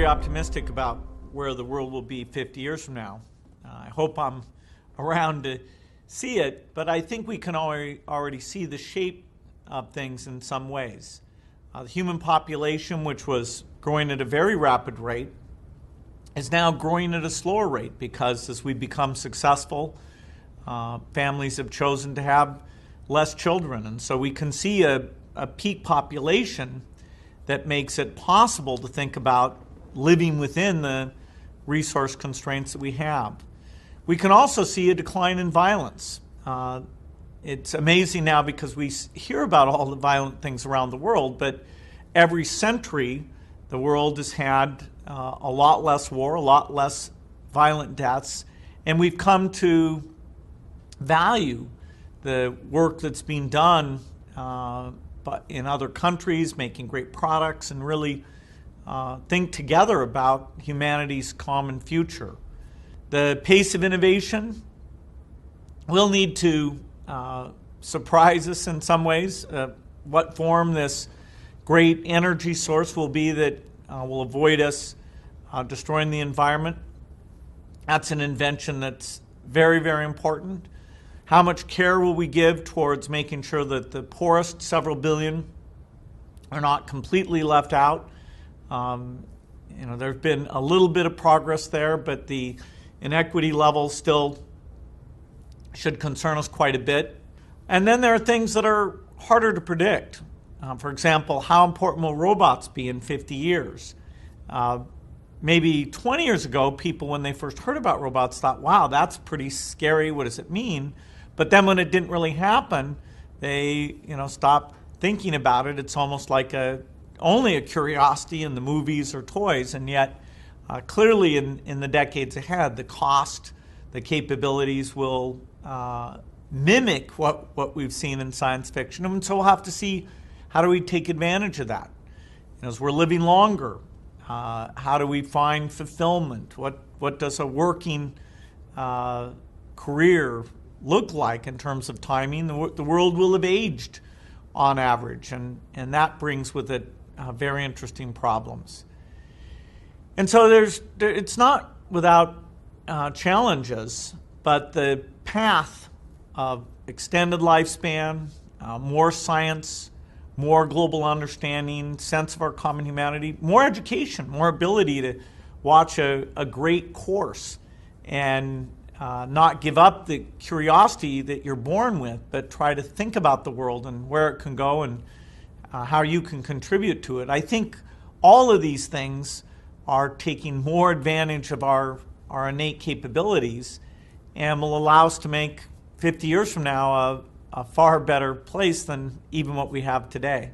optimistic about where the world will be 50 years from now. I hope I'm around to see it, but I think we can already see the shape of things in some ways. The human population, which was growing at a very rapid rate, is now growing at a slower rate because as we become successful, families have chosen to have less children. And so we can see a peak population that makes it possible to think about living within the resource constraints that we have. We can also see a decline in violence. It's amazing now because we hear about all the violent things around the world, but every century the world has had a lot less war, a lot less violent deaths, and we've come to value the work that's being done but in other countries, making great products, and really think together about humanity's common future. The pace of innovation will need to surprise us in some ways. What form this great energy source will be that will avoid us destroying the environment. That's an invention that's very, very important. How much care will we give towards making sure that the poorest several billion are not completely left out? There's been a little bit of progress there, but the inequity level still should concern us quite a bit. And then there are things that are harder to predict. For example, how important will robots be in 50 years? Maybe 20 years ago, people, when they first heard about robots, thought, wow, that's pretty scary. What does it mean? But then when it didn't really happen, they stopped thinking about it. It's almost like only a curiosity in the movies or toys. And yet, clearly in the decades ahead, the cost, the capabilities will mimic what we've seen in science fiction. And so we'll have to see, how do we take advantage of that? As we're living longer, how do we find fulfillment? What does a working career look like in terms of timing? The world will have aged on average, and that brings with it very interesting problems. And so it's not without challenges, but the path of extended lifespan, more science, more global understanding, sense of our common humanity, more education, more ability to watch a great course and not give up the curiosity that you're born with, but try to think about the world and where it can go and how you can contribute to it. I think all of these things are taking more advantage of our innate capabilities and will allow us to make 50 years from now a far better place than even what we have today.